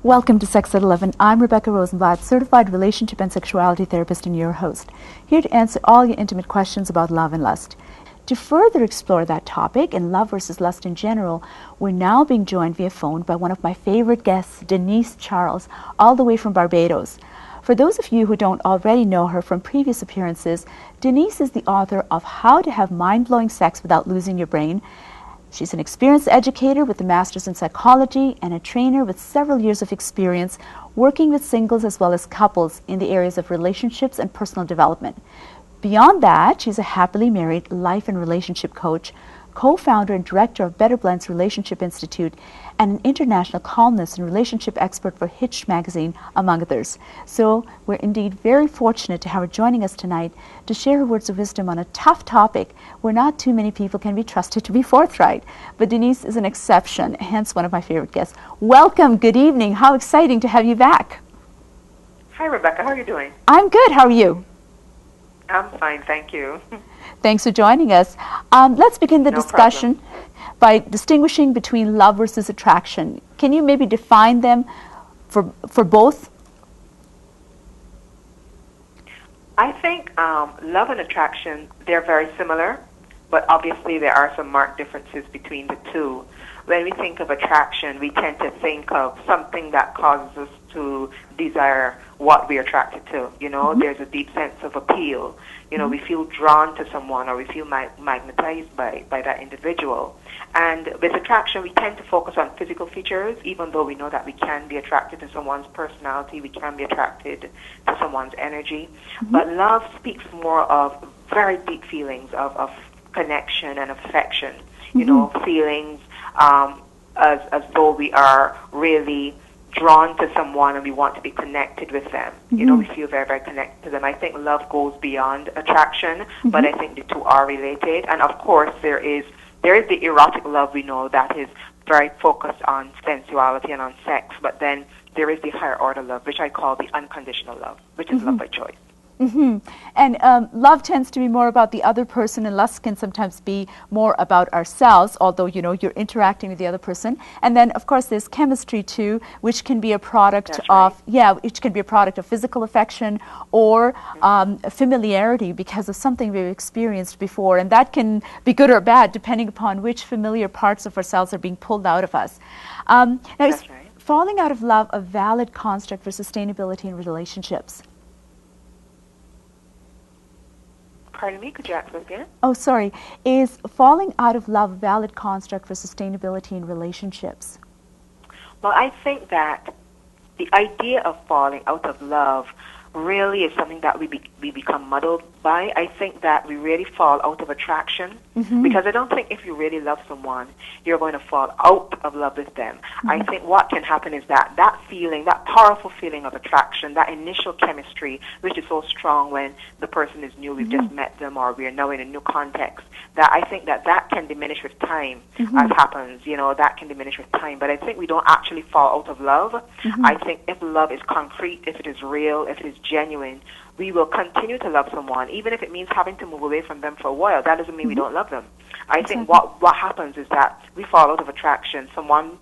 Welcome to Sex at 11. I'm Rebecca Rosenblat, certified relationship and sexuality therapist and your host, here to answer all your intimate questions about love and lust. To further explore that topic and love versus lust in general, we're now being joined via phone by one of my favorite guests, Denise Charles, all the way from Barbados. For those of you who don't already know her from previous appearances, Denise is the author of How to Have Mind-Blowing Sex Without Losing Your Brain. She's an experienced educator with a master's in psychology and a trainer with several years of experience working with singles as well as couples in the areas of relationships and personal development. Beyond that, she's a happily married life and relationship coach, co-founder and director of Better Blends Relationship Institute, and an international columnist and relationship expert for Hitched magazine, among others. So we're indeed very fortunate to have her joining us tonight to share her words of wisdom on a tough topic where not too many people can be trusted to be forthright. But Denise is an exception, hence one of my favorite guests. Welcome, good evening. How exciting to have you back. Hi, Rebecca. How are you doing? I'm good. How are you? I'm fine, thank you. Thanks for joining us. Let's begin the discussion by distinguishing between love versus attraction. Can you maybe define them for both? I think love and attraction, they're very similar, but obviously there are some marked differences between the two. When we think of attraction, we tend to think of something that causes us to desire what we're attracted to. You know, there's a deep sense of appeal. You know, we feel drawn to someone or we feel magnetized by that individual. And with attraction, we tend to focus on physical features, even though we know that we can be attracted to someone's personality, we can be attracted to someone's energy. But love speaks more of very deep feelings of connection and affection, you know, feelings as though we are really drawn to someone and we want to be connected with them. You know, we feel very, very connected to them. I think love goes beyond attraction, but I think the two are related. And of course, there is the erotic love we know that is very focused on sensuality and on sex, but then there is the higher order love, which I call the unconditional love, which is love by choice. And love tends to be more about the other person, and lust can sometimes be more about ourselves, although, you know, you're interacting with the other person. And then, of course, there's chemistry, too, which can be a product which can be a product of physical affection or familiarity because of something we've experienced before. And that can be good or bad, depending upon which familiar parts of ourselves are being pulled out of us. Now, is falling out of love a valid construct for sustainability in relationships? Pardon me, could you ask that again? Oh, sorry. Is falling out of love a valid construct for sustainability in relationships? Well, I think that the idea of falling out of love really is something that we become muddled by. I think that we really fall out of attraction because I don't think if you really love someone, you're going to fall out of love with them. I think what can happen is that feeling, that powerful feeling of attraction, that initial chemistry, which is so strong when the person is new, we've just met them, or we're now in a new context, that I think that can diminish with time, as happens, you know, that can diminish with time. But I think we don't actually fall out of love. I think if love is concrete, if it is real, if it is genuine, we will continue to love someone, even if it means having to move away from them for a while. That doesn't mean we don't love them. I think what happens is that we fall out of attraction. Someone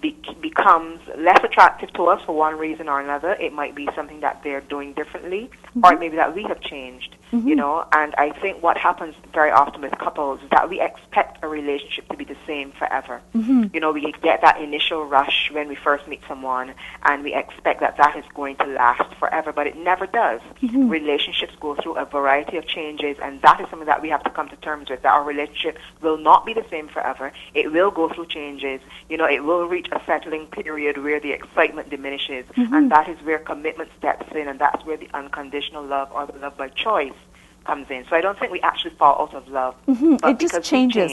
becomes less attractive to us for one reason or another. It might be something that they're doing differently, or it may be that we have changed, you know. And I think what happens very often with couples is that we expect a relationship to be the same forever. You know, we get that initial rush when we first meet someone, and we expect that is going to last forever, but it never does. Relationships go through a variety of changes, and that is something that we have to come to terms with, that our relationship will not be the same forever. It will go through changes. You know, it will reach a settling period where the excitement diminishes, and that is where commitment steps in, and that's where the unconditional love or the love by choice comes in. So I don't think we actually fall out of love. But it just changes.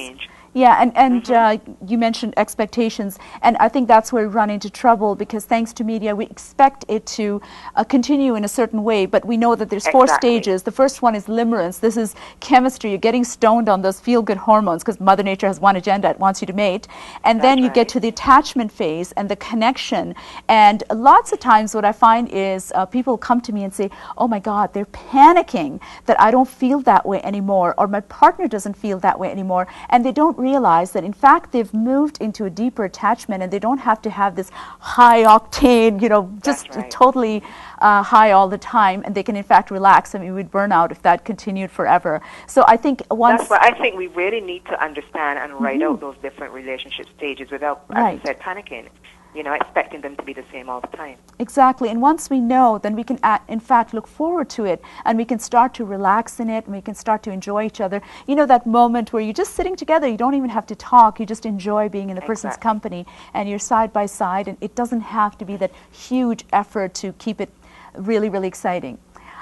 Yeah, and you mentioned expectations, and I think that's where we run into trouble because thanks to media, we expect it to continue in a certain way, but we know that there's four Exactly. stages. The first one is limerence. This is chemistry. You're getting stoned on those feel-good hormones because Mother Nature has one agenda. It wants you to mate. And then That's you get right. to the attachment phase and the connection. And lots of times what I find is people come to me and say, oh my God, they're panicking that I don't feel that way anymore, or my partner doesn't feel that way anymore. And they don't realize that in fact they've moved into a deeper attachment and they don't have to have this high octane, just That's right. totally high all the time, and they can in fact relax. I mean, we'd burn out if that continued forever. So I think once... That's why I think we really need to understand and write out those different relationship stages without, as you said, panicking. Expecting them to be the same all the time. Exactly. And once we know, then we can, in fact, look forward to it, and we can start to relax in it, and we can start to enjoy each other. You know, that moment where you're just sitting together, you don't even have to talk, you just enjoy being in the person's company, and you're side by side, and it doesn't have to be that huge effort to keep it really, really exciting.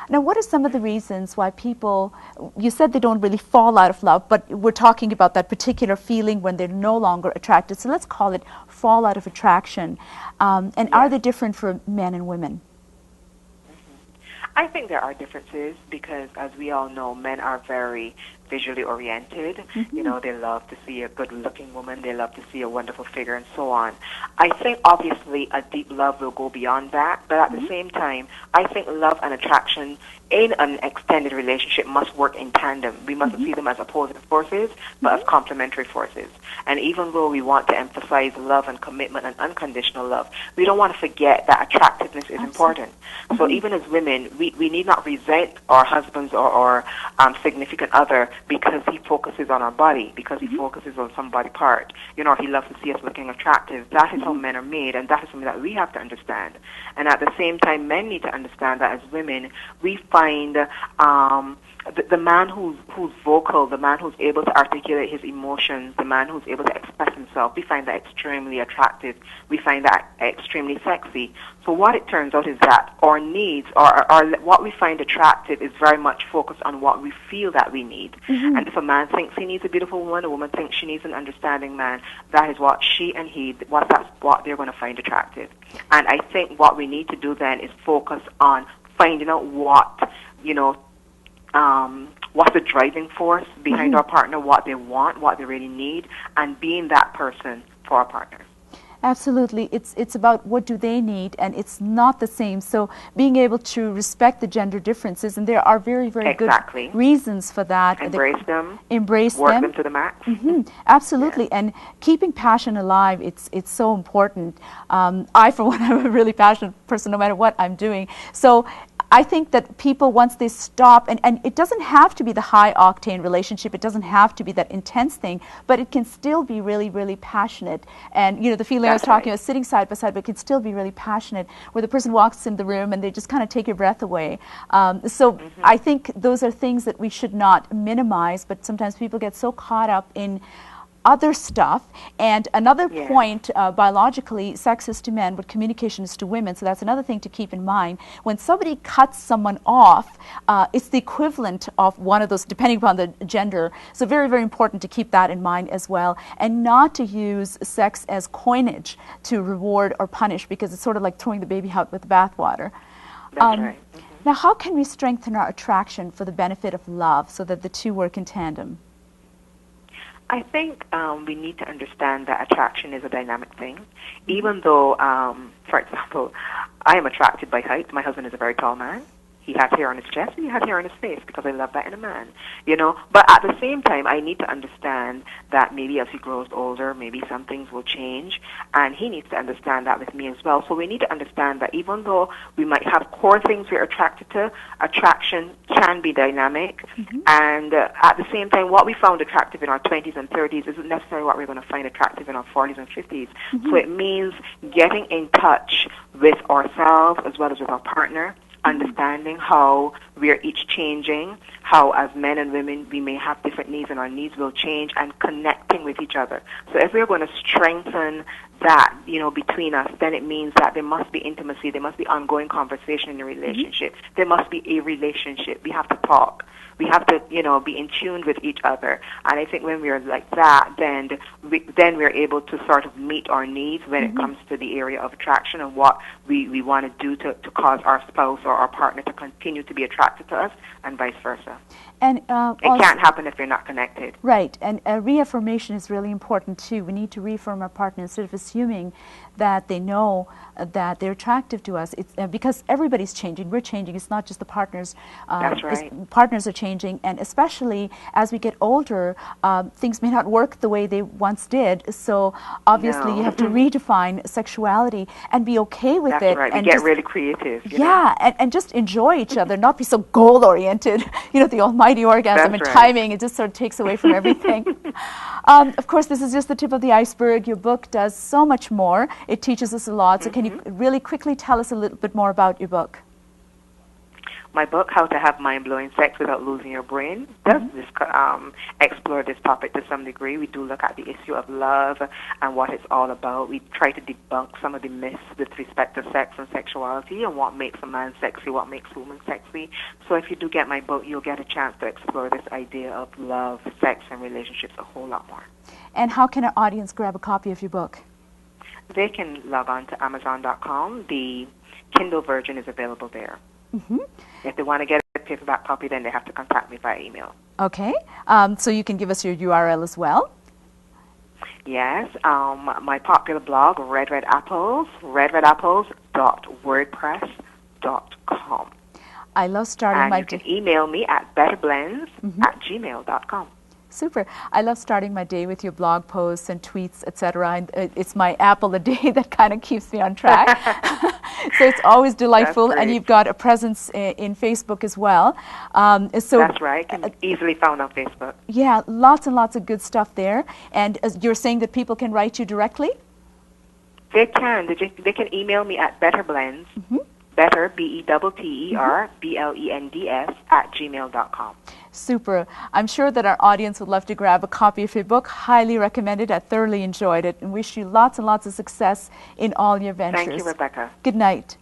Now, what are some of the reasons why people, you said they don't really fall out of love, but we're talking about that particular feeling when they're no longer attracted. So let's call it fall out of attraction. And are they different for men and women? I think there are differences because, as we all know, men are very visually oriented. They love to see a good-looking woman. They love to see a wonderful figure and so on. I think, obviously, a deep love will go beyond that. But at the same time, I think love and attraction in an extended relationship must work in tandem. We mustn't see them as opposing forces, but as complementary forces. And even though we want to emphasize love and commitment and unconditional love, we don't want to forget that attractiveness is important. So even as women, we need not resent our husbands or significant other because he focuses on our body, because he focuses on some body part. He loves to see us looking attractive. That is how men are made, and that is something that we have to understand. And at the same time, men need to understand that as women, we find the man who's vocal, the man who's able to articulate his emotions, the man who's able to express himself, we find that extremely attractive. We find that extremely sexy. So what it turns out is that our needs, or what we find attractive, is very much focused on what we feel that we need. And if a man thinks he needs a beautiful woman, a woman thinks she needs an understanding man, that is what she and he, that's what they're going to find attractive. And I think what we need to do then is focus on finding out what, what's the driving force behind our partner, what they want, what they really need, and being that person for our partner. Absolutely. It's about what do they need, and it's not the same. So being able to respect the gender differences, and there are very, very good reasons for that. Embrace them. Work them to the max. Absolutely. Yeah. And keeping passion alive, it's so important. I, for one, am a really passionate person no matter what I'm doing. So I think that people, once they stop, and it doesn't have to be the high-octane relationship, it doesn't have to be that intense thing, but it can still be really, really passionate. And, the feeling I was talking about, sitting side by side, but it can still be really passionate, where the person walks in the room and they just kind of take your breath away. I think those are things that we should not minimize, but sometimes people get so caught up in other stuff. And another point, biologically, sex is to men what communication is to women, so that's another thing to keep in mind. When somebody cuts someone off, it's the equivalent of one of those, depending upon the gender. So very, very important to keep that in mind as well, and not to use sex as coinage to reward or punish, because it's sort of like throwing the baby out with the bathwater. That's right. Now, how can we strengthen our attraction for the benefit of love so that the two work in tandem? I think we need to understand that attraction is a dynamic thing. Even though, for example, I am attracted by height. My husband is a very tall man. He has hair on his chest and he has hair on his face because I love that in a man, But at the same time, I need to understand that maybe as he grows older, maybe some things will change, and he needs to understand that with me as well. So we need to understand that even though we might have core things we're attracted to, attraction can be dynamic. And at the same time, what we found attractive in our 20s and 30s isn't necessarily what we're going to find attractive in our 40s and 50s. So it means getting in touch with ourselves as well as with our partner, understanding how we are each changing, how as men and women we may have different needs and our needs will change, and connecting with each other. So if we're going to strengthen that, between us, then it means that there must be intimacy, there must be ongoing conversation in the relationship, there must be a relationship. We have to talk. we have to, be in tune with each other. And I think when we're like that, then we're able to sort of meet our needs when it comes to the area of attraction and what we want to do to cause our spouse or our partner to continue to be attracted to us, and vice versa. And it can't happen if you're not connected. Right, and reaffirmation is really important too. We need to reaffirm our partner instead of assuming that they know that they're attractive to us. It's because everybody's changing. We're changing. It's not just the partners. That's right. Partners are changing, and especially as we get older, things may not work the way they once did. So obviously, you have to redefine sexuality and be okay with it. That's right. And get really creative. And just enjoy each other, not be so goal oriented. The almighty orgasm and timing. It just sort of takes away from everything. Of course, this is just the tip of the iceberg. Your book does so much more. It teaches us a lot. So can you really quickly tell us a little bit more about your book? My book, How to Have Mind-Blowing Sex Without Losing Your Brain, does explore this topic to some degree. We do look at the issue of love and what it's all about. We try to debunk some of the myths with respect to sex and sexuality and what makes a man sexy, what makes a woman sexy. So if you do get my book, you'll get a chance to explore this idea of love, sex, and relationships a whole lot more. And how can our audience grab a copy of your book? They can log on to Amazon.com. The Kindle version is available there. If they want to get a paperback copy, then they have to contact me via email. Okay. So you can give us your URL as well? Yes. My popular blog, Red Red Apples, redredapples.wordpress.com. I love starting and you can email me at betterblends@gmail.com. Super. I love starting my day with your blog posts and tweets, etc. It's my apple a day that kind of keeps me on track. So it's always delightful, and you've got a presence in Facebook as well. That's right. Can be easily found on Facebook. Yeah, lots and lots of good stuff there. And you're saying that people can write you directly? They can. They can email me at betterblends. Better, BETTER, BLENDS, Super. I'm sure that our audience would love to grab a copy of your book. Highly recommended. I thoroughly enjoyed it and wish you lots and lots of success in all your ventures. Thank you, Rebecca. Good night.